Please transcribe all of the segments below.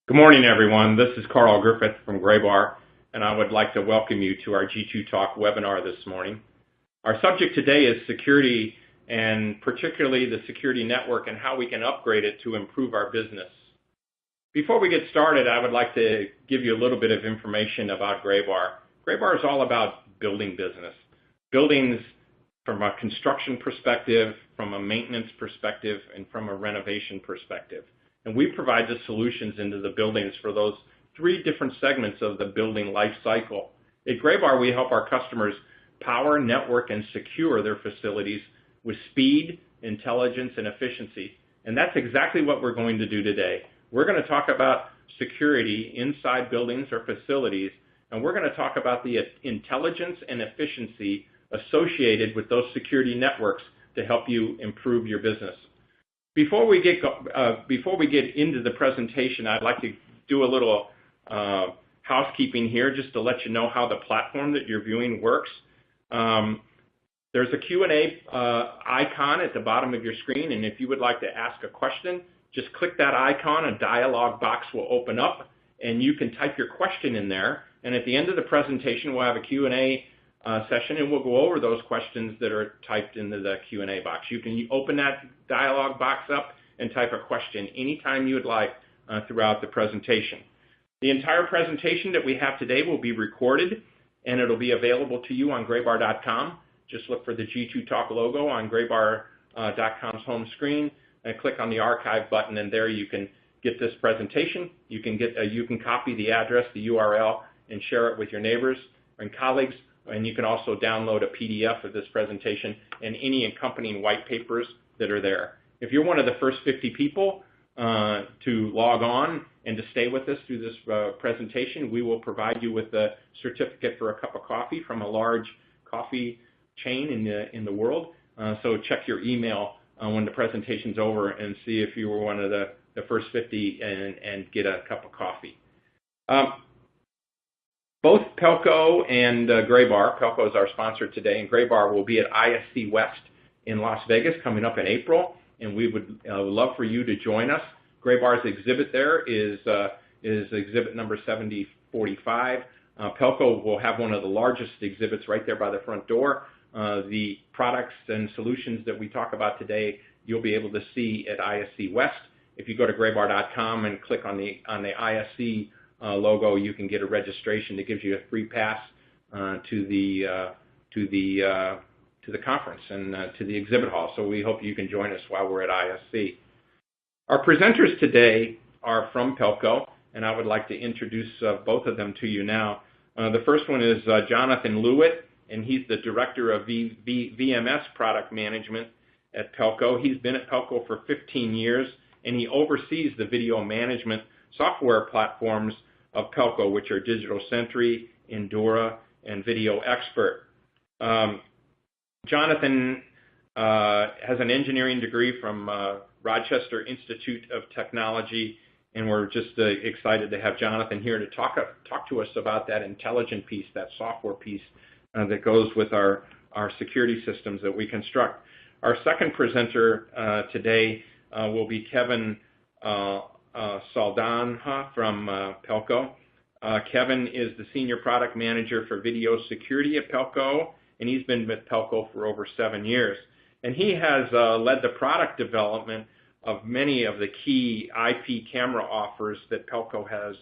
Good morning, everyone. This is Carl Griffith from Graybar, and I would like to welcome you to our G2 Talk webinar this morning. Our subject today is security, and particularly the security network and how we can upgrade it to improve our business. Before we get started, I would like to give you a little bit of information about Graybar. Graybar is all about building business. Buildings from a construction perspective, from a maintenance perspective, and from a renovation perspective. And we provide the solutions into the buildings for those three different segments of the building life cycle. At Graybar, we help our customers power, network, and secure their facilities with speed, intelligence, and efficiency. And that's exactly what we're going to do today. We're going to talk about security inside buildings or facilities, and we're going to talk about the intelligence and efficiency associated with those security networks to help you improve your business. Before we get into the presentation, I'd like to do a little housekeeping here just to let you know how the platform that you're viewing works. There's a Q&A icon at the bottom of your screen, and if you would like to ask a question, just click that icon. A dialog box will open up, and you can type your question in there. And at the end of the presentation, we'll have a Q&A session, and we'll go over those questions that are typed into the Q&A box. You can open that dialog box up and type a question anytime you would like throughout the presentation. The entire presentation that we have today will be recorded, and it'll be available to you on graybar.com. Just look for the G2 Talk logo on graybar.com's home screen and click on the archive button, and there you can get this presentation. You can copy the address, the URL, and share it with your neighbors and colleagues. And you can also download a PDF of this presentation and any accompanying white papers that are there. If you're one of the first 50 people to log on and to stay with us through this presentation, we will provide you with a certificate for a cup of coffee from a large coffee chain in the world. So check your email when the presentation's over and see if you were one of the first 50 and get a cup of coffee. Both Pelco and Graybar, Pelco is our sponsor today, and Graybar will be at ISC West in Las Vegas coming up in April, and we would love for you to join us. Graybar's exhibit there is exhibit number 7045. Pelco will have one of the largest exhibits right there by the front door. The products and solutions that we talk about today, you'll be able to see at ISC West. If you go to graybar.com and click on the ISC logo, you can get a registration that gives you a free pass to the conference and to the exhibit hall. So we hope you can join us while we're at ISC. Our presenters today are from Pelco, and I would like to introduce both of them to you now. The first one is Jonathan Lewitt, and he's the Director of VMS Product Management at Pelco. He's been at Pelco for 15 years, and he oversees the video management software platforms of Pelco, which are Digital Sentry, Endura, and VideoXpert. Jonathan has an engineering degree from Rochester Institute of Technology, and we're just excited to have Jonathan here to talk to us about that intelligent piece, that software piece that goes with our security systems that we construct. Our second presenter today will be Kevin Saldanha from Pelco. Kevin is the Senior Product Manager for Video Security at Pelco, and he's been with Pelco for over 7 years. And he has led the product development of many of the key IP camera offers that Pelco has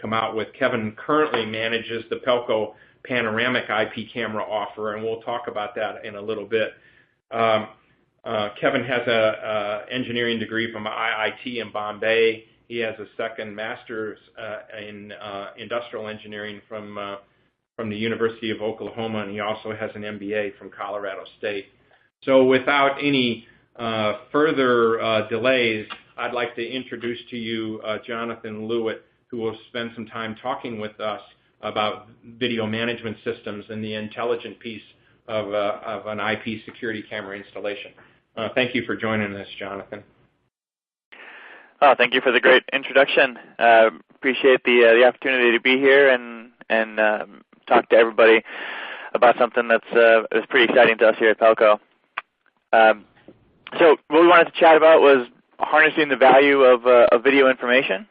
come out with. Kevin currently manages the Pelco Panoramic IP camera offer, and we'll talk about that in a little bit. Kevin has an engineering degree from IIT in Bombay. He has a second master's in industrial engineering from the University of Oklahoma, and he also has an MBA from Colorado State. So without any further delays, I'd like to introduce to you Jonathan Lewitt, who will spend some time talking with us about video management systems and the intelligent piece of an IP security camera installation. Thank you for joining us, Jonathan. Thank you for the great introduction. Appreciate the opportunity to be here and talk to everybody about something that's pretty exciting to us here at Pelco. So what we wanted to chat about was harnessing the value of video information.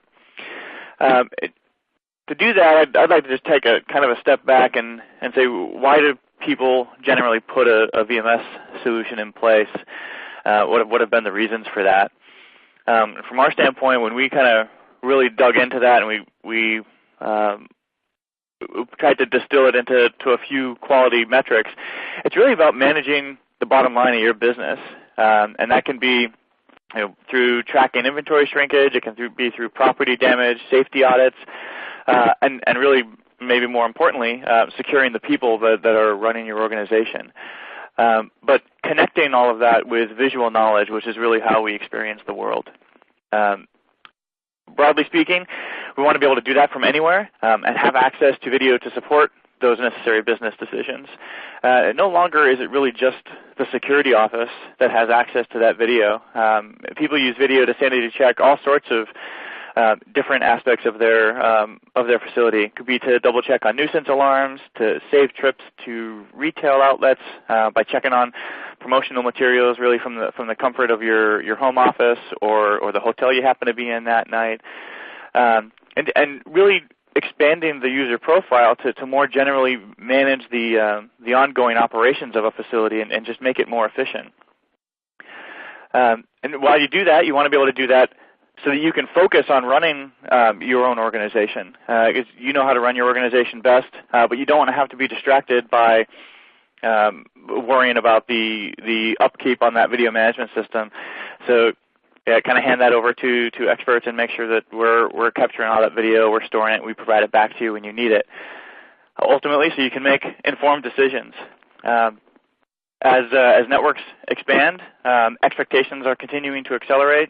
To do that, I'd like to just take a kind of a step back and say, why do people generally put a VMS solution in place? What have been the reasons for that? From our standpoint, when we kind of really dug into that and we tried to distill it into a few quality metrics, it's really about managing the bottom line of your business, and that can be through tracking inventory shrinkage. It can be through property damage, safety audits, and really, maybe more importantly, securing the people that are running your organization. But connecting all of that with visual knowledge, which is really how we experience the world. Broadly speaking, we want to be able to do that from anywhere and have access to video to support those necessary business decisions. No longer is it really just the security office that has access to that video. People use video to sanity check all sorts of different aspects of their facility. It could be to double check on nuisance alarms, to save trips to retail outlets by checking on promotional materials really from the comfort of your home office or the hotel you happen to be in that night, and really expanding the user profile to more generally manage the ongoing operations of a facility and just make it more efficient. And while you do that, you want to be able to do that so that you can focus on running your own organization. Because you know how to run your organization best, but you don't want to have to be distracted by worrying about the upkeep on that video management system. So kind of hand that over to experts and make sure that we're capturing all that video, we're storing it, we provide it back to you when you need it. Ultimately, so you can make informed decisions. As networks expand, expectations are continuing to accelerate.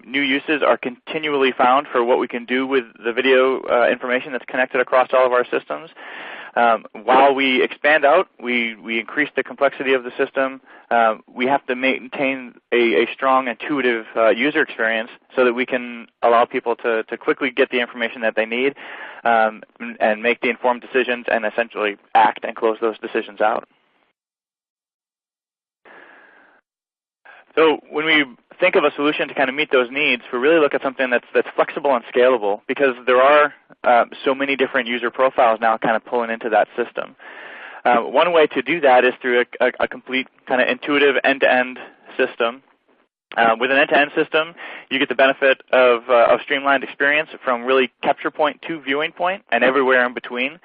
New uses are continually found for what we can do with the video information that's connected across all of our systems. While we expand out, we increase the complexity of the system. We have to maintain a strong, intuitive user experience so that we can allow people to quickly get the information that they need and make the informed decisions and essentially act and close those decisions out. So when we think of a solution to kind of meet those needs, we really look at something that's flexible and scalable, because there are so many different user profiles now kind of pulling into that system. One way to do that is through a complete kind of intuitive end-to-end system. With an end-to-end system, you get the benefit of streamlined experience from really capture point to viewing point and everywhere in between.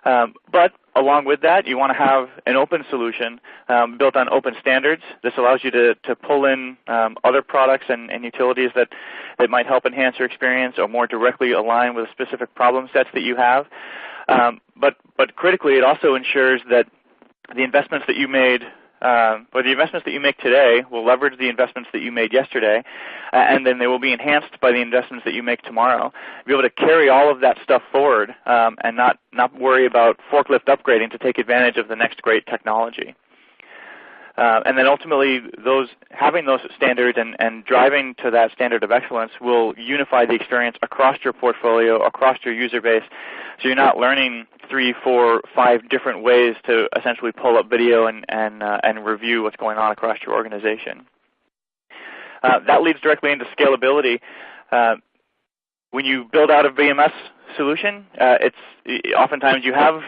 But along with that, you want to have an open solution built on open standards. This allows you to pull in other products and utilities that might help enhance your experience or more directly align with specific problem sets that you have. But critically, it also ensures that the investments that you made or the investments that you make today will leverage the investments that you made yesterday, and then they will be enhanced by the investments that you make tomorrow. Be able to carry all of that stuff forward and not worry about forklift upgrading to take advantage of the next great technology. And then ultimately, having those standards and driving to that standard of excellence will unify the experience across your portfolio, across your user base, so you're not learning 3, 4, 5 different ways to essentially pull up video and review what's going on across your organization. That leads directly into scalability. When you build out a VMS solution, oftentimes you have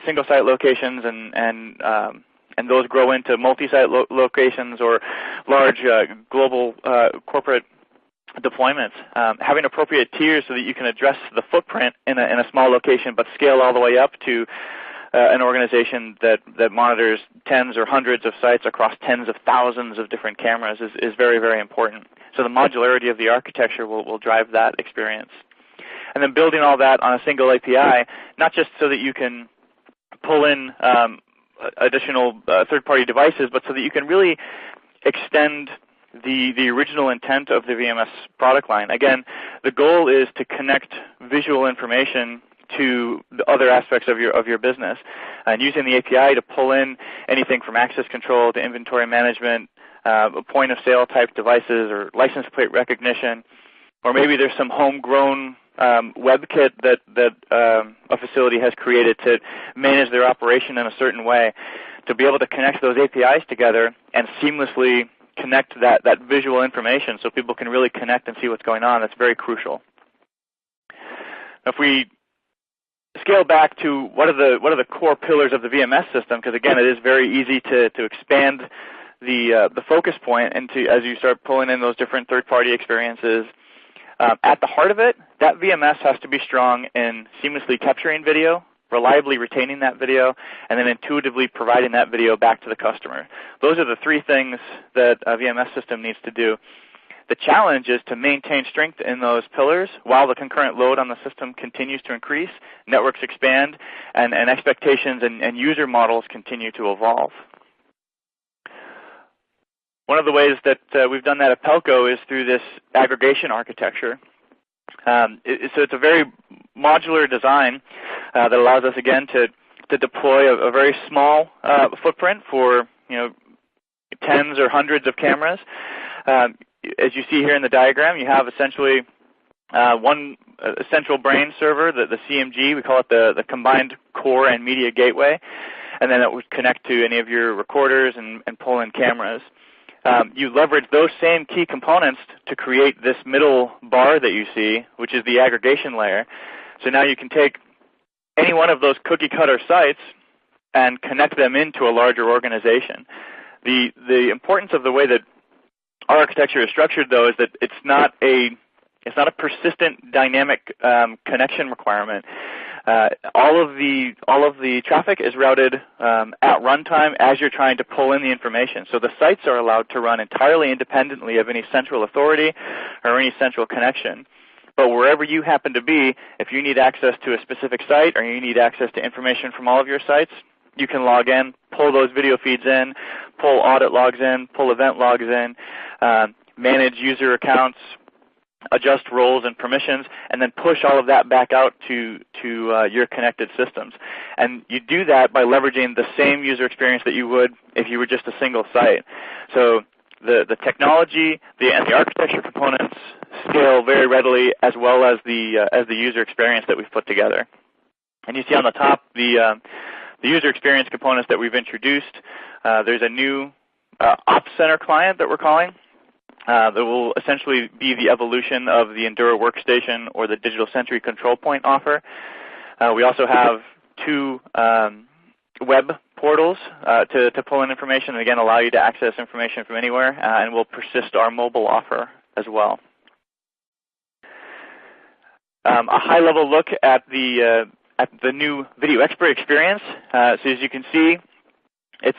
single site locations and those grow into multi-site locations or large global corporate deployments. Having appropriate tiers so that you can address the footprint in a small location but scale all the way up to an organization that monitors tens or hundreds of sites across tens of thousands of different cameras is very, very important. So the modularity of the architecture will drive that experience. And then building all that on a single API, not just so that you can pull in additional third-party devices, but so that you can really extend the original intent of the VMS product line. Again, the goal is to connect visual information to the other aspects of your business, and using the API to pull in anything from access control to inventory management, point-of-sale type devices or license plate recognition, or maybe there's some homegrown WebKit that a facility has created to manage their operation in a certain way. To be able to connect those APIs together and seamlessly connect that visual information so people can really connect and see what's going on, that's very crucial. If we scale back to what are the core pillars of the VMS system, because again, it is very easy to expand the focus point into as you start pulling in those different third-party experiences. At the heart of it, that VMS has to be strong in seamlessly capturing video, reliably retaining that video, and then intuitively providing that video back to the customer. Those are the three things that a VMS system needs to do. The challenge is to maintain strength in those pillars while the concurrent load on the system continues to increase, networks expand, and expectations and user models continue to evolve. One of the ways that we've done that at Pelco is through this aggregation architecture. So it's a very modular design that allows us, again, to deploy a very small footprint for tens or hundreds of cameras. As you see here in the diagram, you have essentially one central brain server, the CMG. We call it the Combined Core and Media Gateway, and then it would connect to any of your recorders and pull in cameras. You leverage those same key components to create this middle bar that you see, which is the aggregation layer. So now you can take any one of those cookie-cutter sites and connect them into a larger organization. The importance of the way that our architecture is structured, though, is that it's not a persistent dynamic connection requirement. All of the traffic is routed at runtime as you're trying to pull in the information. So the sites are allowed to run entirely independently of any central authority or any central connection. But wherever you happen to be, if you need access to a specific site or you need access to information from all of your sites, you can log in, pull those video feeds in, pull audit logs in, pull event logs in, manage user accounts, adjust roles and permissions, and then push all of that back out to your connected systems. And you do that by leveraging the same user experience that you would if you were just a single site. So the technology and the architecture components scale very readily, as well as the user experience that we've put together. And you see on the top the user experience components that we've introduced. There's a new Ops Center client that we're calling that will essentially be the evolution of the Endura Workstation or the Digital Sentry Control Point offer. We also have two web portals to pull in information and, again, allow you to access information from anywhere, and we'll persist our mobile offer as well. A high-level look at the new VideoXpert experience. So as you can see, it's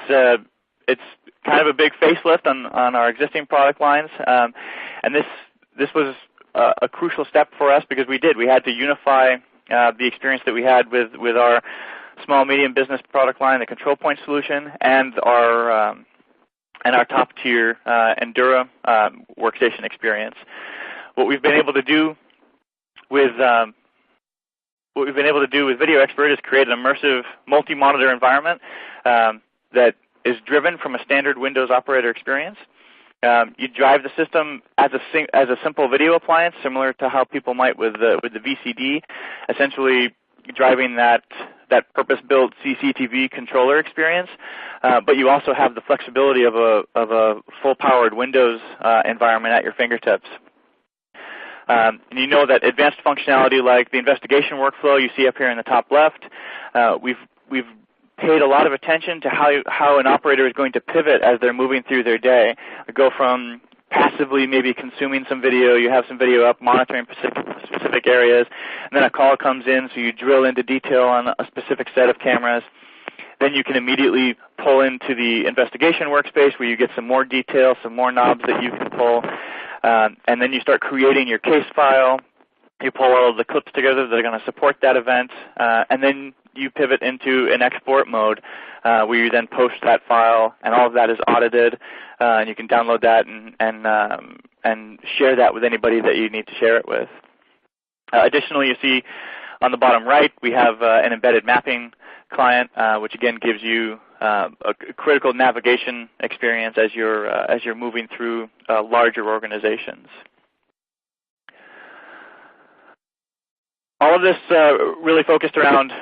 kind of a big facelift on our existing product lines, and this was a crucial step for us because we had to unify the experience that we had with our small medium business product line, the control point solution, and our top tier Endura workstation experience. What we've been able to do with VideoXpert is create an immersive multi-monitor environment that is driven from a standard Windows operator experience. You drive the system as a simple video appliance, similar to how people might with the VCD, essentially driving that purpose-built CCTV controller experience. But you also have the flexibility of a full-powered Windows environment at your fingertips. And you know that advanced functionality like the investigation workflow you see up here in the top left, we've paid a lot of attention to how an operator is going to pivot as they're moving through their day. Go from passively maybe consuming some video, you have some video up, monitoring specific areas, and then a call comes in, so you drill into detail on a specific set of cameras. Then you can immediately pull into the investigation workspace where you get some more detail, some more knobs that you can pull, and then you start creating your case file. You pull all of the clips together that are going to support that event, and then you pivot into an export mode where you then post that file, and all of that is audited, and you can download that and share that with anybody that you need to share it with. Additionally, you see on the bottom right, we have an embedded mapping client, which again gives you a critical navigation experience as you're moving through larger organizations. All of this really focused around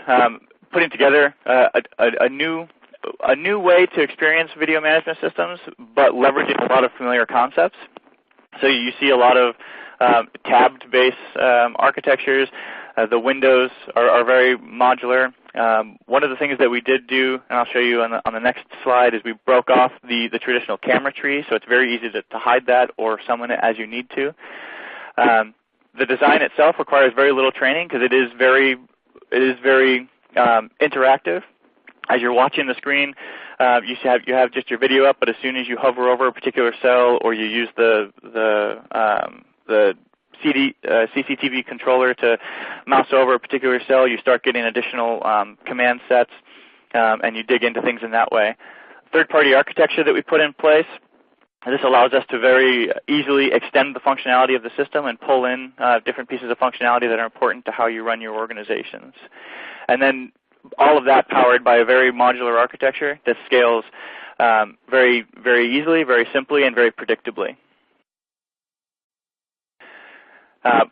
putting together a new way to experience video management systems, but leveraging a lot of familiar concepts. So you see a lot of tabbed-based architectures. The windows are very modular. One of the things that we did do, and I'll show you on the next slide, is we broke off the traditional camera tree, so it's very easy to hide that or summon it as you need to. The design itself requires very little training because it is very interactive. As you're watching the screen, you have just your video up, but as soon as you hover over a particular cell or you use the CCTV controller to mouse over a particular cell, you start getting additional command sets, and you dig into things in that way. Third-party architecture that we put in place, this allows us to very easily extend the functionality of the system and pull in different pieces of functionality that are important to how you run your organizations. And then all of that powered by a very modular architecture that scales very, very easily, very simply, and very predictably.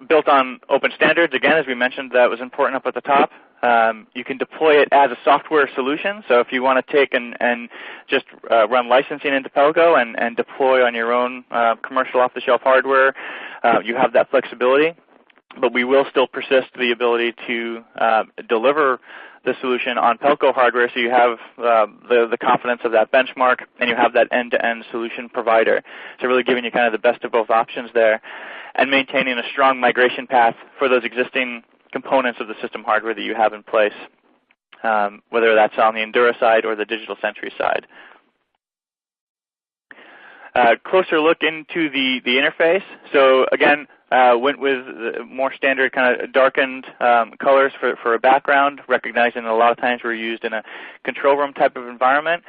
Built on open standards, again, as we mentioned, that was important up at the top. You can deploy it as a software solution. So if you want to take and just run licensing into Pelco and deploy on your own commercial off-the-shelf hardware, you have that flexibility. But we will still persist the ability to deliver the solution on Pelco hardware, so you have the confidence of that benchmark, and you have that end-to-end solution provider. So really giving you kind of the best of both options there, and maintaining a strong migration path for those existing components of the system hardware that you have in place, whether that's on the Endura side or the Digital Century side. Closer look into the interface. So again, went with more standard kind of darkened colors for a background, recognizing that a lot of times we're used in a control room type of environment.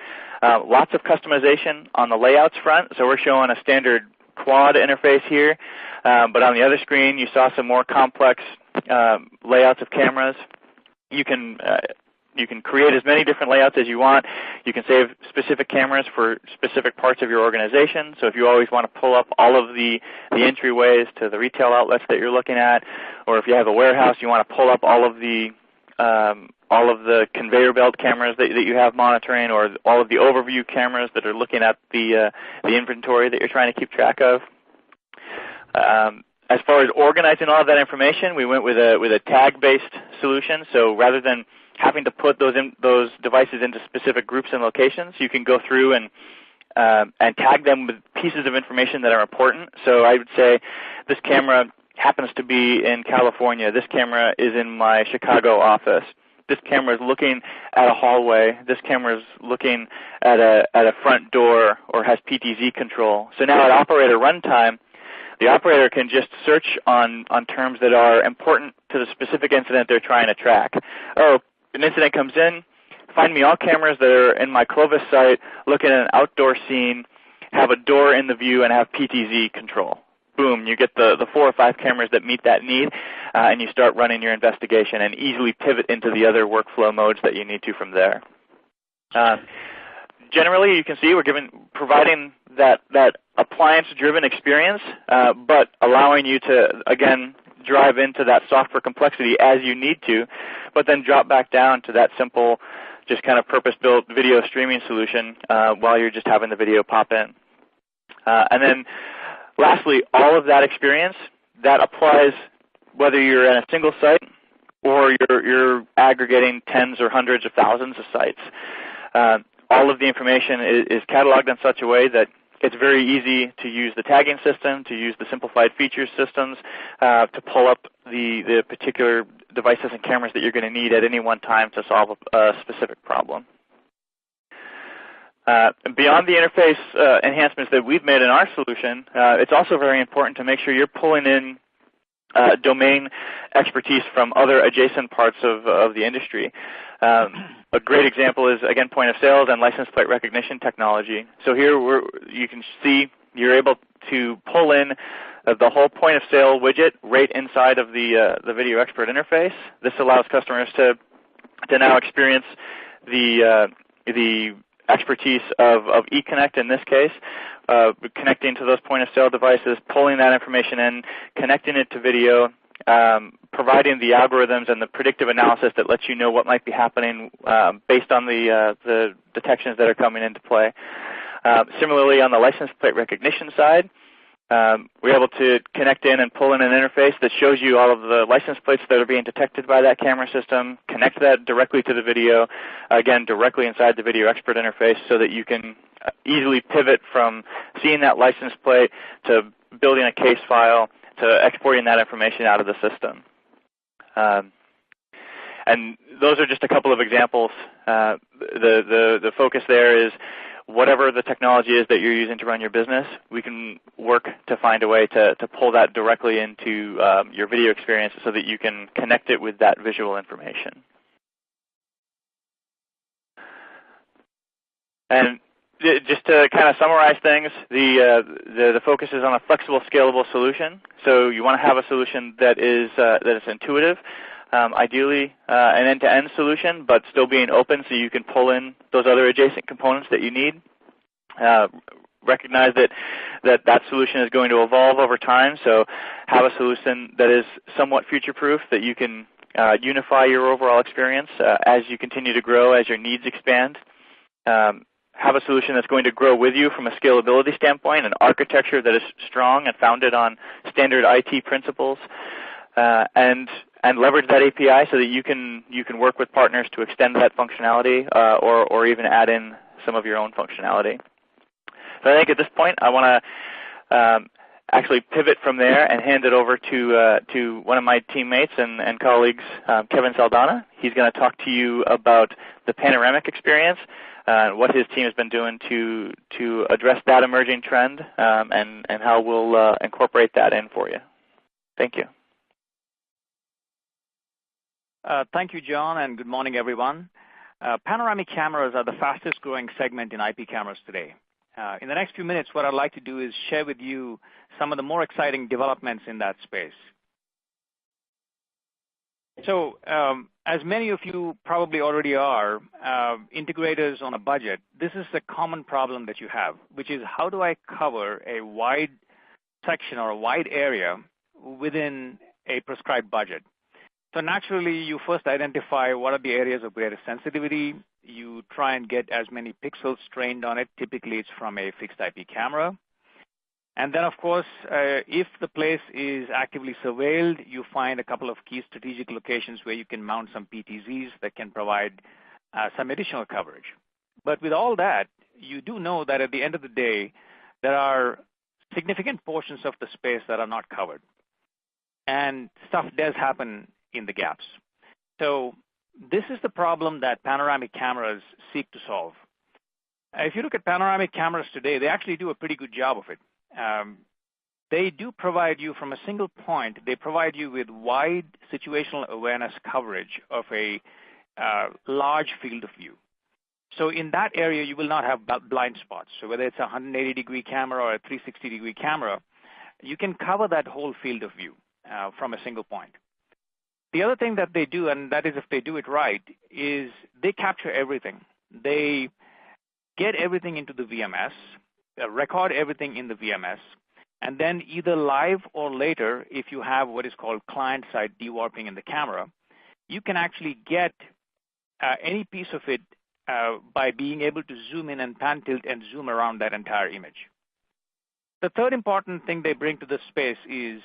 Lots of customization on the layouts front. So we're showing a standard quad interface here, but on the other screen you saw some more complex layouts of cameras. You can create as many different layouts as you want. You can save specific cameras for specific parts of your organization. So if you always want to pull up all of the entryways to the retail outlets that you're looking at, or if you have a warehouse, you want to pull up all of the conveyor belt cameras that you have monitoring, or all of the overview cameras that are looking at the inventory that you're trying to keep track of. As far as organizing all of that information, we went with a tag-based solution. So rather than having to put those devices into specific groups and locations, you can go through and tag them with pieces of information that are important. So I would say this camera happens to be in California. This camera is in my Chicago office. This camera is looking at a hallway. This camera is looking at a front door or has PTZ control. So now at operator runtime, the operator can just search on terms that are important to the specific incident they're trying to track. Oh, an incident comes in, find me all cameras that are in my Clovis site, looking at an outdoor scene, have a door in the view, and have PTZ control. Boom, you get the 4 or 5 cameras that meet that need, and you start running your investigation and easily pivot into the other workflow modes that you need to from there. Generally, you can see we're providing that appliance-driven experience, but allowing you to, again, drive into that software complexity as you need to, but then drop back down to that simple, just kind of purpose-built video streaming solution while you're just having the video pop in. And then lastly, all of that experience, that applies whether you're in a single site or you're aggregating tens or hundreds of thousands of sites. All of the information is cataloged in such a way that it's very easy to use the tagging system, to use the simplified features systems, to pull up the particular devices and cameras that you're going to need at any one time to solve a specific problem. Beyond the interface enhancements that we've made in our solution, it's also very important to make sure you're pulling in domain expertise from other adjacent parts of the industry. A great example is, again, point of sales and license plate recognition technology. So here you can see you're able to pull in the whole point of sale widget right inside of the VideoXpert interface. This allows customers to now experience the expertise of eConnect in this case, connecting to those point of sale devices, pulling that information in, connecting it to video, providing the algorithms and the predictive analysis that lets you know what might be happening based on the detections that are coming into play. Similarly, on the license plate recognition side, We're able to connect in and pull in an interface that shows you all of the license plates that are being detected by that camera system, connect that directly to the video, again, directly inside the VideoXpert interface so that you can easily pivot from seeing that license plate to building a case file to exporting that information out of the system. And those are just a couple of examples. The focus there is whatever the technology is that you're using to run your business, we can work to find a way to pull that directly into your video experience so that you can connect it with that visual information. And just to kind of summarize things, the focus is on a flexible, scalable solution. So you want to have a solution that is intuitive, ideally an end-to-end solution, but still being open so you can pull in those other adjacent components that you need. Recognize that solution is going to evolve over time, so have a solution that is somewhat future-proof, that you can unify your overall experience as you continue to grow, as your needs expand. Have a solution that's going to grow with you from a scalability standpoint, an architecture that is strong and founded on standard IT principles, and leverage that API so that you can work with partners to extend that functionality or even add in some of your own functionality. So I think at this point I want to actually pivot from there and hand it over to one of my teammates and colleagues, Kevin Saldana. He's going to talk to you about the Panoramic experience, what his team has been doing to address that emerging trend, and how we'll incorporate that in for you. Thank you. Thank you, John, and good morning, everyone. Panoramic cameras are the fastest growing segment in IP cameras today. In the next few minutes, what I'd like to do is share with you some of the more exciting developments in that space. So as many of you probably already are, integrators on a budget, this is a common problem that you have, which is how do I cover a wide section or a wide area within a prescribed budget? So naturally, you first identify what are the areas of greatest sensitivity. You try and get as many pixels trained on it. Typically, it's from a fixed IP camera. And then, of course, if the place is actively surveilled, you find a couple of key strategic locations where you can mount some PTZs that can provide some additional coverage. But with all that, you do know that at the end of the day, there are significant portions of the space that are not covered. And stuff does happen in the gaps. So this is the problem that panoramic cameras seek to solve. If you look at panoramic cameras today, they actually do a pretty good job of it. They do provide you from a single point, they provide you with wide situational awareness coverage of a large field of view. So in that area, you will not have blind spots. So whether it's a 180-degree camera or a 360-degree camera, you can cover that whole field of view from a single point. The other thing that they do, and that is if they do it right, is they capture everything. They get everything into the VMS, record everything in the VMS, and then either live or later, if you have what is called client-side dewarping in the camera, you can actually get any piece of it by being able to zoom in and pan tilt and zoom around that entire image. The third important thing they bring to this space is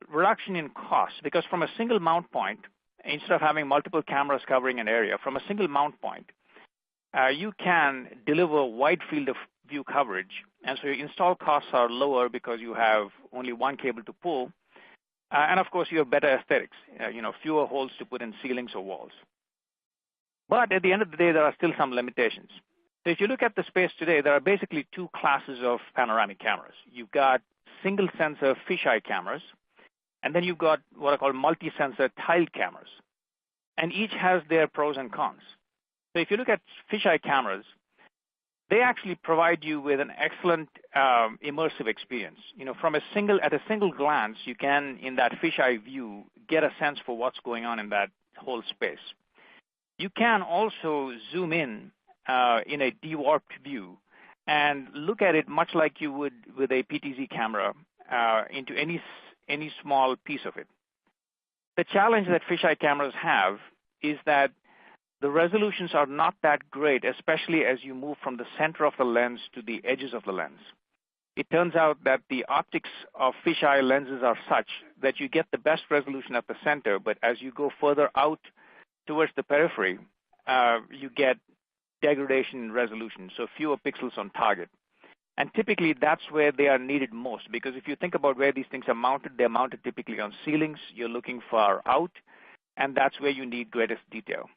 reduction in cost, because from a single mount point, instead of having multiple cameras covering an area, from a single mount point, you can deliver wide field of view coverage. And so your install costs are lower because you have only one cable to pull. And of course, you have better aesthetics, fewer holes to put in ceilings or walls. But at the end of the day, there are still some limitations. So if you look at the space today, there are basically two classes of panoramic cameras. You've got single sensor fisheye cameras, and then you've got what are called multi-sensor tiled cameras. And each has their pros and cons. So if you look at fisheye cameras, they actually provide you with an excellent immersive experience. At a single glance, you can, in that fisheye view, get a sense for what's going on in that whole space. You can also zoom in a dewarped view and look at it much like you would with a PTZ camera into any small piece of it. The challenge that fisheye cameras have is that the resolutions are not that great, especially as you move from the center of the lens to the edges of the lens. it turns out that the optics of fisheye lenses are such that you get the best resolution at the center, but as you go further out towards the periphery, you get degradation in resolution, so fewer pixels on target. And typically, that's where they are needed most, because if you think about where these things are mounted, they're mounted typically on ceilings. You're looking far out, and that's where you need greatest detail.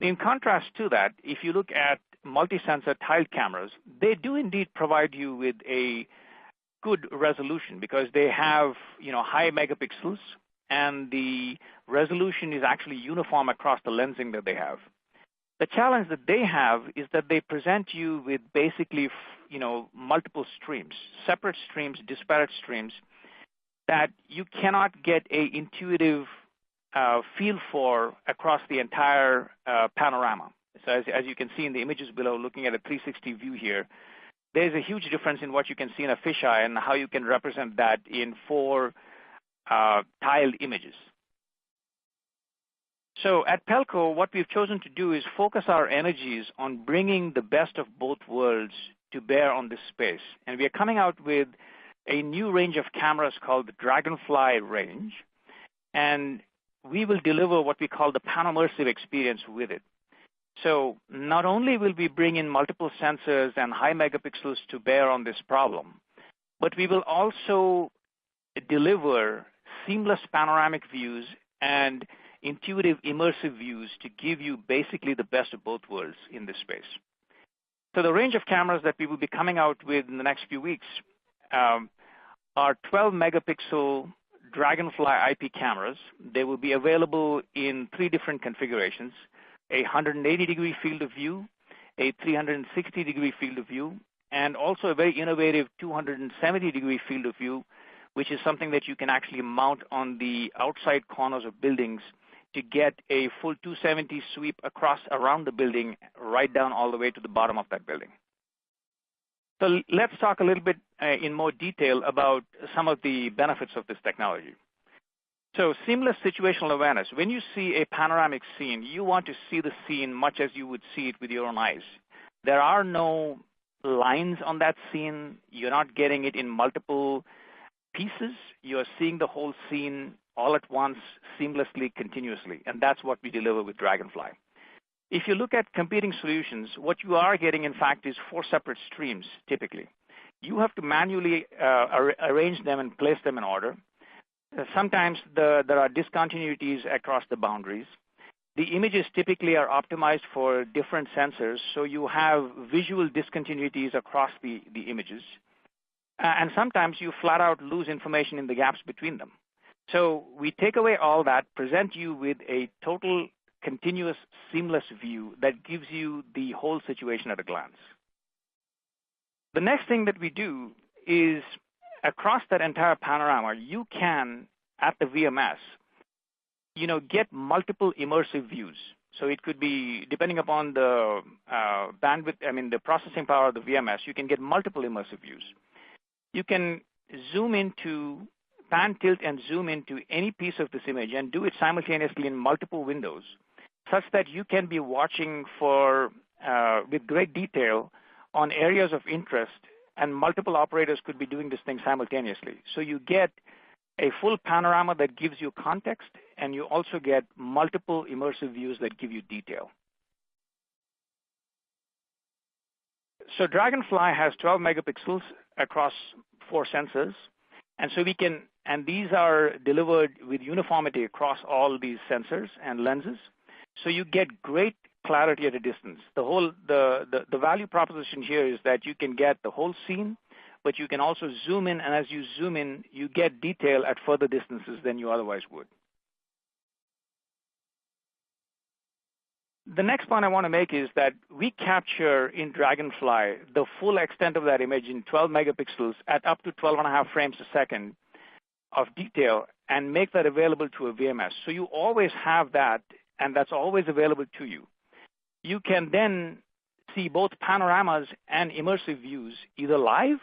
In contrast to that, if you look at multi-sensor tiled cameras, they do indeed provide you with a good resolution because they have, high megapixels, and the resolution is actually uniform across the lensing that they have. The challenge that they have is that they present you with basically, multiple streams, separate streams, disparate streams that you cannot get a intuitive feel for across the entire panorama. So as you can see in the images below, looking at a 360 view here, there's a huge difference in what you can see in a fisheye and how you can represent that in 4 tiled images. So at Pelco, what we've chosen to do is focus our energies on bringing the best of both worlds to bear on this space. And we are coming out with a new range of cameras called the Dragonfly range. And we will deliver what we call the Panomersive experience with it. So not only will we bring in multiple sensors and high megapixels to bear on this problem, but we will also deliver seamless panoramic views and intuitive immersive views to give you basically the best of both worlds in this space. So the range of cameras that we will be coming out with in the next few weeks are 12 megapixel Dragonfly IP cameras. They will be available in 3 different configurations: a 180-degree field of view, a 360-degree field of view, and also a very innovative 270-degree field of view, which is something that you can actually mount on the outside corners of buildings to get a full 270 sweep around the building, right down all the way to the bottom of that building. So let's talk a little bit in more detail about some of the benefits of this technology. So seamless situational awareness. When you see a panoramic scene, you want to see the scene much as you would see it with your own eyes. There are no lines on that scene. You're not getting it in multiple pieces. You're seeing the whole scene all at once, seamlessly, continuously, and that's what we deliver with Dragonfly. If you look at competing solutions, what you are getting, in fact, is 4 separate streams, typically. You have to manually arrange them and place them in order. Sometimes there are discontinuities across the boundaries. The images typically are optimized for different sensors, so you have visual discontinuities across the images. And sometimes you flat out lose information in the gaps between them. So we take away all that, present you with a total continuous seamless view that gives you the whole situation at a glance. The next thing that we do is across that entire panorama, you can, at the VMS, get multiple immersive views. So it could be, depending upon the the processing power of the VMS, you can get multiple immersive views. You can zoom into, pan, tilt, and zoom into any piece of this image and do it simultaneously in multiple windows, such that you can be watching with great detail on areas of interest, and multiple operators could be doing this thing simultaneously. So you get a full panorama that gives you context, and you also get multiple immersive views that give you detail. So Dragonfly has 12 megapixels across 4 sensors, and so and these are delivered with uniformity across all these sensors and lenses. So you get great clarity at a distance. The value proposition here is that you can get the whole scene, but you can also zoom in, and as you zoom in, you get detail at further distances than you otherwise would. The next point I want to make is that we capture in Dragonfly the full extent of that image in 12 megapixels at up to 12.5 frames a second of detail and make that available to a VMS. So you always have that, and that's always available to you. You can then see both panoramas and immersive views either live,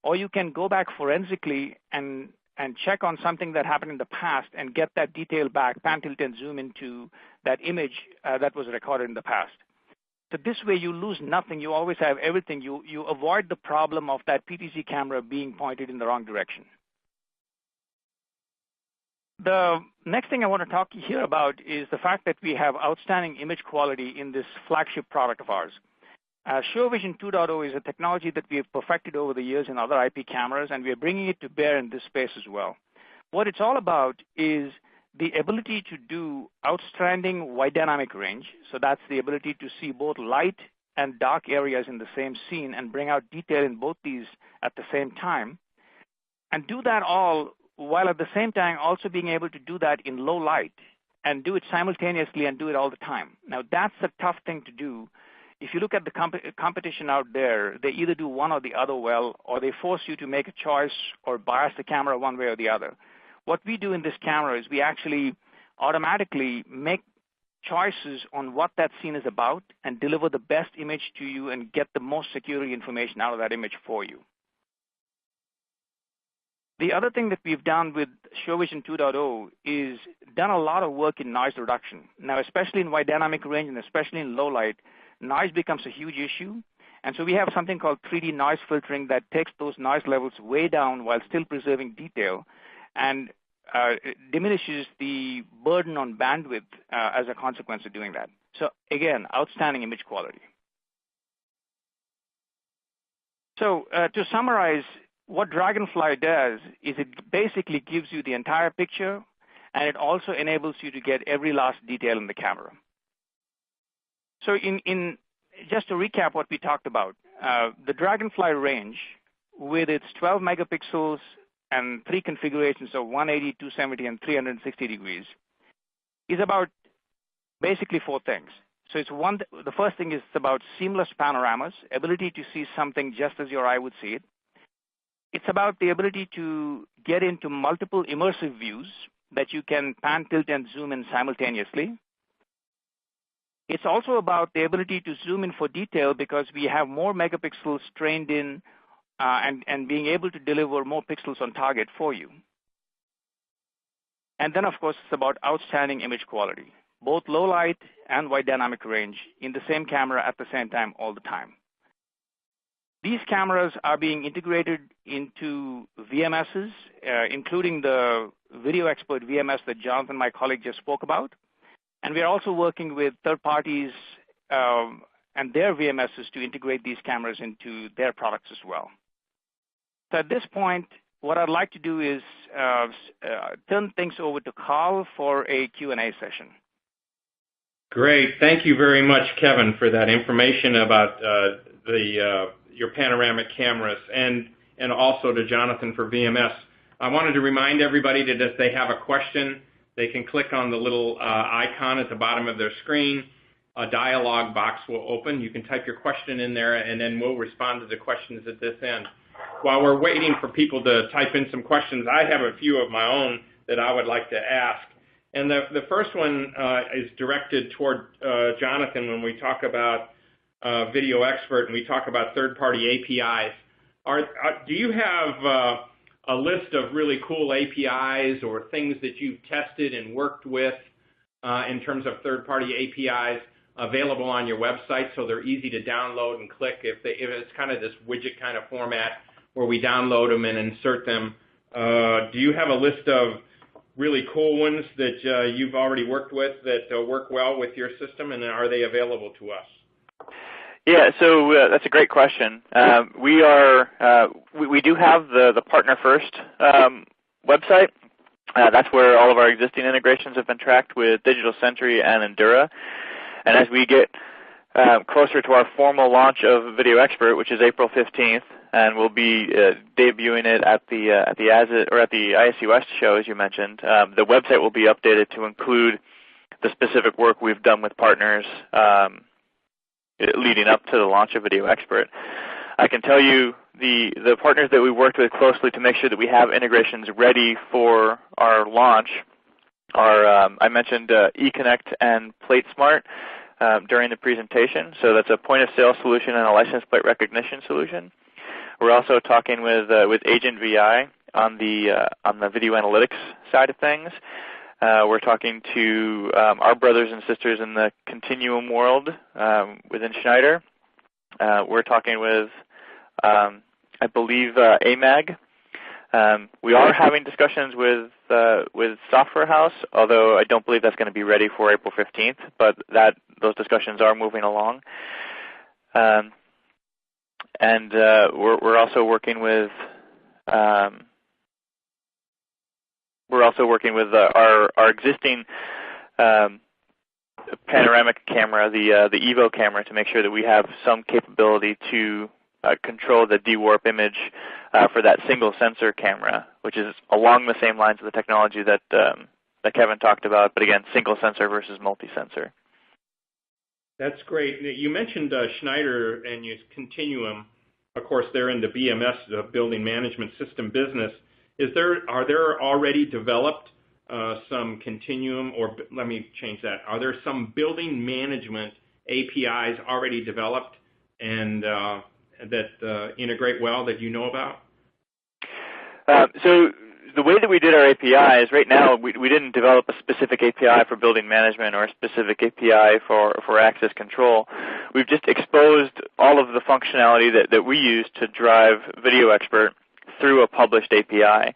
or you can go back forensically and check on something that happened in the past and get that detail back, pan, tilt, and zoom into that image that was recorded in the past. So this way you lose nothing. You always have everything. You avoid the problem of that PTZ camera being pointed in the wrong direction. The next thing I want to talk here about is the fact that we have outstanding image quality in this flagship product of ours. SureVision 2.0 is a technology that we have perfected over the years in other IP cameras, and we are bringing it to bear in this space as well. What it's all about is the ability to do outstanding wide dynamic range. So that's the ability to see both light and dark areas in the same scene and bring out detail in both these at the same time. And do that all while at the same time also being able to do that in low light and do it simultaneously and do it all the time. Now, that's a tough thing to do. If you look at the competition out there, they either do one or the other well, or they force you to make a choice or bias the camera one way or the other. What we do in this camera is we actually automatically make choices on what that scene is about and deliver the best image to you and get the most security information out of that image for you. The other thing that we've done with SureVision 2.0 is done a lot of work in noise reduction. Now, especially in wide dynamic range and especially in low light, noise becomes a huge issue. And so we have something called 3D noise filtering that takes those noise levels way down while still preserving detail and diminishes the burden on bandwidth as a consequence of doing that. So again, outstanding image quality. So to summarize, what Dragonfly does is it basically gives you the entire picture, and it also enables you to get every last detail in the camera. So just to recap what we talked about, the Dragonfly range with its 12 megapixels and 3 configurations of 180, 270, and 360 degrees is about basically 4 things. So the first thing is it's about seamless panoramas, ability to see something just as your eye would see it. It's about the ability to get into multiple immersive views that you can pan, tilt, and zoom in simultaneously. It's also about the ability to zoom in for detail because we have more megapixels trained in and being able to deliver more pixels on target for you. And then, of course, it's about outstanding image quality, both low light and wide dynamic range in the same camera at the same time all the time. These cameras are being integrated into VMSs, including the VideoXpert VMS that Jonathan, my colleague, just spoke about. And we're also working with third parties and their VMSs to integrate these cameras into their products as well. So at this point, what I'd like to do is turn things over to Carl for a Q&A session. Great. Thank you very much, Kevin, for that information about your panoramic cameras, and also to Jonathan for VMS. I wanted to remind everybody that if they have a question, they can click on the little icon at the bottom of their screen. A dialog box will open. You can type your question in there, and then we'll respond to the questions at this end. While we're waiting for people to type in some questions, I have a few of my own that I would like to ask. And the first one is directed toward Jonathan when we talk about VideoXpert and we talk about third-party APIs. Do you have a list of really cool APIs or things that you've tested and worked with in terms of third-party APIs available on your website so they're easy to download and click if it's kind of this widget kind of format where we download them and insert them? Do you have a list of really cool ones that you've already worked with that work well with your system, and are they available to us? Yeah, so that's a great question. We do have the Partner First website. That's where all of our existing integrations have been tracked with Digital Century and Endura. And as we get closer to our formal launch of VideoXpert, which is April 15th, and we'll be debuting it at the ISU West show, as you mentioned, the website will be updated to include the specific work we've done with partners leading up to the launch of VideoXpert. I can tell you the partners that we worked with closely to make sure that we have integrations ready for our launch are, I mentioned eConnect and PlateSmart during the presentation. So that's a point-of-sale solution and a license plate recognition solution. We're also talking with Agent VI on the video analytics side of things. We're talking to our brothers and sisters in the Continuum world within Schneider. We're talking with, I believe, AMAG. We are having discussions with Software House, although I don't believe that's going to be ready for April 15th, but those discussions are moving along. And we're also working with our existing panoramic camera, the Evo camera, to make sure that we have some capability to control the dewarp image for that single sensor camera, which is along the same lines of the technology that Kevin talked about, but again, single sensor versus multi-sensor. That's great. You mentioned Schneider and use Continuum. Of course, they're in the VMS, the Building Management System business. Are there already developed some Continuum, or let me change that. Are there some building management APIs already developed and that integrate well that you know about? So the way that we did our API is right now we didn't develop a specific API for building management or a specific API for access control. We've just exposed all of the functionality that we use to drive VideoXpert through a published API.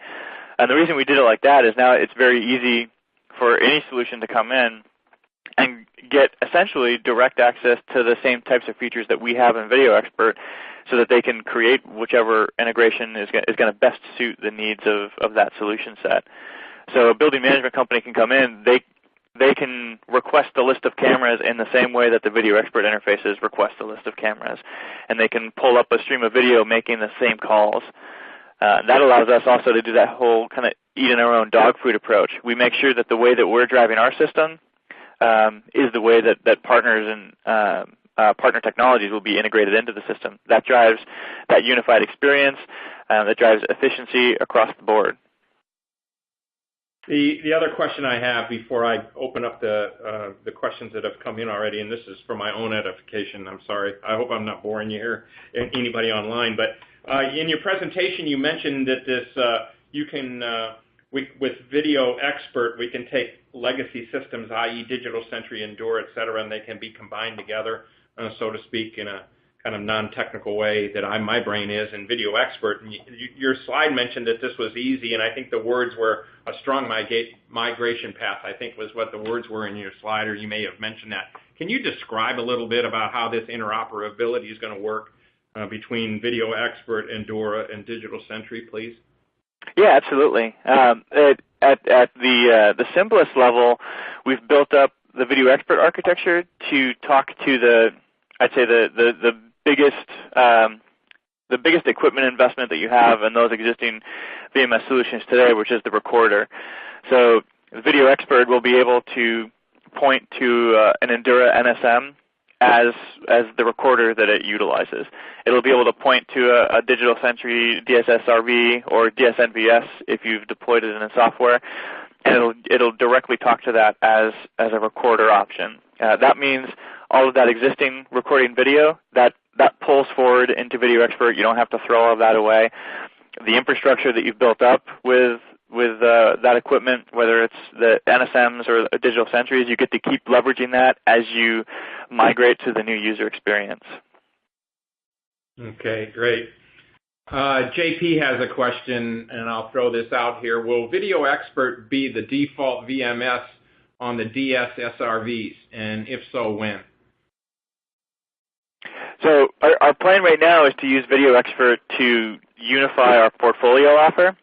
And the reason we did it like that is now it's very easy for any solution to come in and get essentially direct access to the same types of features that we have in VideoXpert, so that they can create whichever integration is going to best suit the needs of that solution set. So a building management company can come in, they can request a list of cameras in the same way that the VideoXpert interfaces request a list of cameras, and they can pull up a stream of video making the same calls. That allows us also to do that whole kind of eat in our own dog food approach. We make sure that the way that we're driving our system is the way that partners and partner technologies will be integrated into the system. That drives that unified experience, that drives efficiency across the board. The other question I have before I open up the questions that have come in already, and this is for my own edification, I'm sorry. I hope I'm not boring you here, anybody online, but in your presentation you mentioned that this you can, with VideoXpert, we can take legacy systems, i.e. Digital Century, Endure, et cetera, and they can be combined together, so to speak, in a kind of non-technical way that my brain is in VideoXpert. And your slide mentioned that this was easy, and I think the words were a strong migration path, I think was what the words were in your slide, or you may have mentioned that. Can you describe a little bit about how this interoperability is going to work between VideoXpert, Endura, and Digital Century, please? Yeah, absolutely. At the simplest level, we've built up the VideoXpert architecture to talk to the biggest equipment investment that you have in those existing VMS solutions today, which is the recorder. So VideoXpert will be able to point to an Endura NSM as the recorder that it utilizes. It'll be able to point to a Digital Century DSSRV or DSNVS if you've deployed it in a software, and it'll directly talk to that as a recorder option. That means all of that existing recording video, that pulls forward into VideoXpert. You don't have to throw all of that away. The infrastructure that you've built up with that equipment, whether it's the NSMs or the Digital Centuries, you get to keep leveraging that as you migrate to the new user experience. Okay, great. JP has a question, and I'll throw this out here. Will VideoXpert be the default VMS on the DSSRVs, and if so, when? So our plan right now is to use VideoXpert to unify our portfolio offer.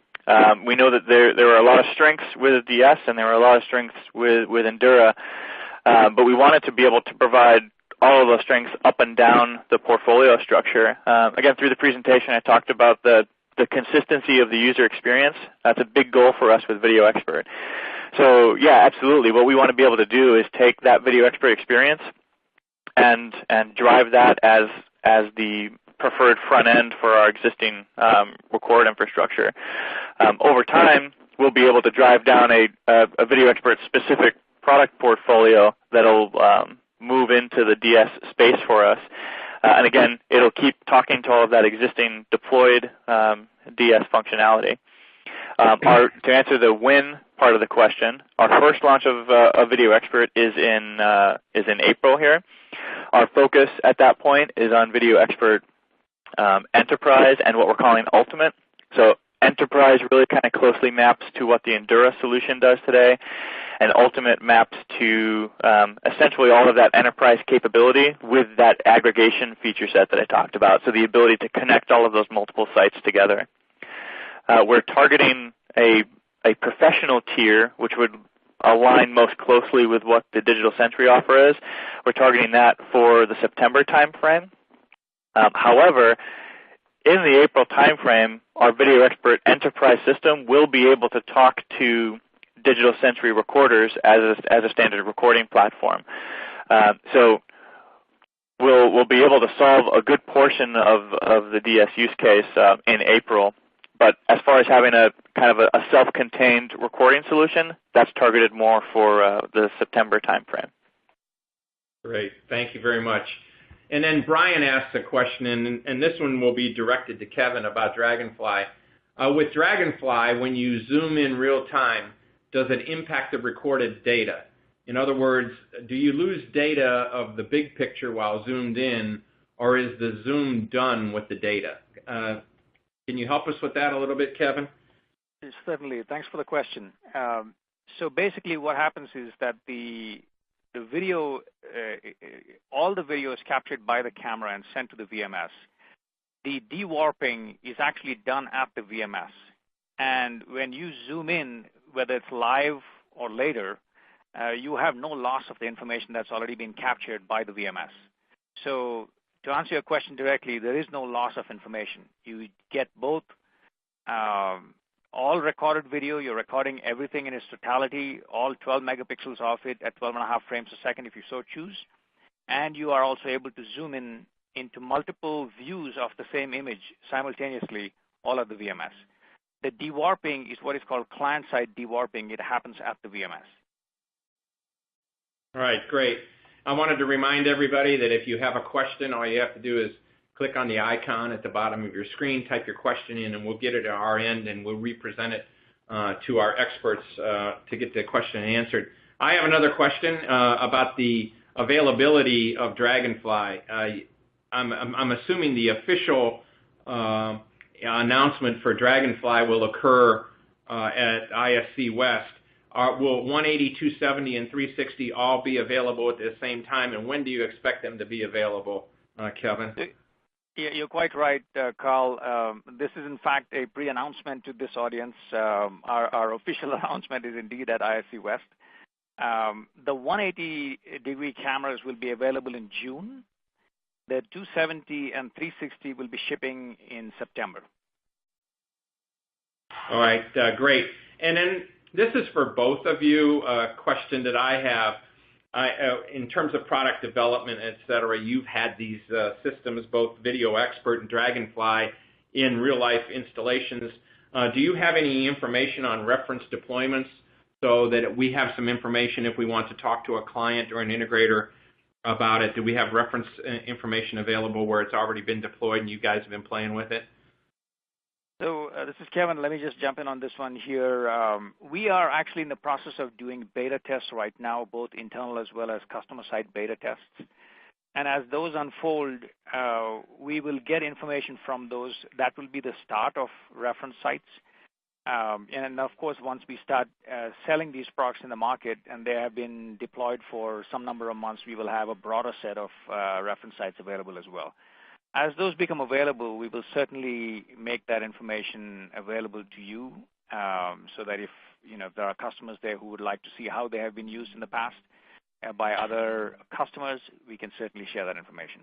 We know that there are a lot of strengths with DS and there are a lot of strengths with Endura, but we wanted to be able to provide all of those strengths up and down the portfolio structure. Again, through the presentation, I talked about the consistency of the user experience. That's a big goal for us with VideoXpert. So yeah, absolutely. What we want to be able to do is take that VideoXpert experience and drive that as the preferred front end for our existing record infrastructure. Over time, we'll be able to drive down a VideoXpert specific product portfolio that'll move into the DS space for us. And again, it'll keep talking to all of that existing deployed DS functionality. To answer the when part of the question, our first launch of VideoXpert is in April here. Our focus at that point is on VideoXpert Enterprise and what we're calling Ultimate. So Enterprise really kind of closely maps to what the Endura solution does today, and Ultimate maps to essentially all of that enterprise capability with that aggregation feature set that I talked about, so the ability to connect all of those multiple sites together. We're targeting a professional tier, which would align most closely with what the Digital Century offer is. We're targeting that for the September timeframe. However, in the April timeframe, our VideoXpert Enterprise system will be able to talk to Digital Century recorders as a standard recording platform. So we'll be able to solve a good portion of the DS use case in April. But as far as having a kind of a self-contained recording solution, that's targeted more for the September timeframe. Great. Thank you very much. And then Brian asked a question, and this one will be directed to Kevin about Dragonfly. With Dragonfly, when you zoom in real time, does it impact the recorded data? In other words, do you lose data of the big picture while zoomed in, or is the zoom done with the data? Can you help us with that a little bit, Kevin? Certainly. Thanks for the question. So basically what happens is that the video, all the video is captured by the camera and sent to the VMS. The dewarping is actually done at the VMS. And when you zoom in, whether it's live or later, you have no loss of the information that's already been captured by the VMS. So to answer your question directly, there is no loss of information. You get both all recorded video. You're recording everything in its totality, all 12 megapixels of it at 12.5 frames a second if you so choose. And you are also able to zoom in into multiple views of the same image simultaneously, all at the VMS. The dewarping is what is called client-side dewarping. It happens at the VMS. All right, great. I wanted to remind everybody that if you have a question, all you have to do is click on the icon at the bottom of your screen, type your question in, and we'll get it at our end, and we'll represent it to our experts to get the question answered. I have another question about the availability of Dragonfly. I'm assuming the official announcement for Dragonfly will occur at ISC West. Will 180, 270, and 360 all be available at the same time, and when do you expect them to be available, Kevin? Yeah, you're quite right, Carl. This is, in fact, a pre-announcement to this audience. Our official announcement is indeed at ISC West. The 180-degree cameras will be available in June. The 270 and 360 will be shipping in September. All right, great. And then this is for both of you, a question that I have. In terms of product development, et cetera, you've had these systems, both VideoXpert and Dragonfly, in real-life installations. Do you have any information on reference deployments so that we have some information if we want to talk to a client or an integrator about it? Do we have reference information available where it's already been deployed and you guys have been playing with it? So this is Kevin. Let me just jump in on this one here. We are actually in the process of doing beta tests right now, both internal as well as customer-side beta tests. And as those unfold, we will get information from those. That will be the start of reference sites. And of course, once we start selling these products in the market and they have been deployed for some number of months, we will have a broader set of reference sites available as well. As those become available, we will certainly make that information available to you so that if there are customers there who would like to see how they have been used in the past by other customers, we can certainly share that information.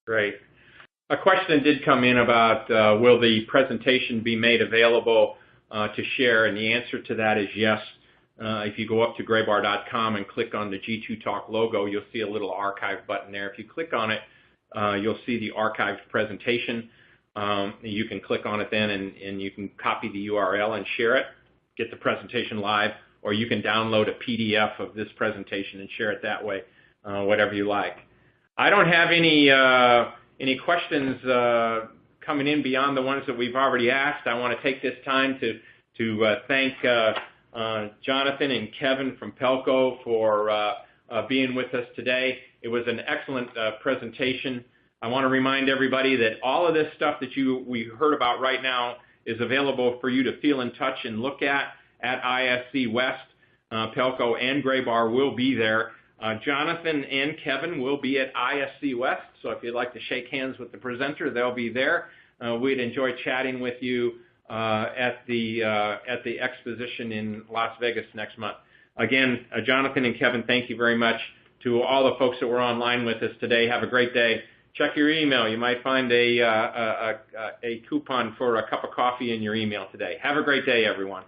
Great. A question did come in about will the presentation be made available to share, and the answer to that is yes. If you go up to graybar.com and click on the G2 Talk logo, you'll see a little archive button there. If you click on it, you'll see the archived presentation. You can click on it then and you can copy the URL and share it, get the presentation live, or you can download a PDF of this presentation and share it that way, whatever you like. I don't have any questions coming in beyond the ones that we've already asked. I want to take this time to thank Jonathan and Kevin from Pelco for being with us today. It was an excellent presentation. I want to remind everybody that all of this stuff that we heard about right now is available for you to feel in touch and look at ISC West. Pelco and Graybar will be there. Jonathan and Kevin will be at ISC West, so if you'd like to shake hands with the presenter, they'll be there. We'd enjoy chatting with you at the exposition in Las Vegas next month. Again, Jonathan and Kevin, thank you very much. To all the folks that were online with us today, have a great day. Check your email. You might find a coupon for a cup of coffee in your email today. Have a great day, everyone.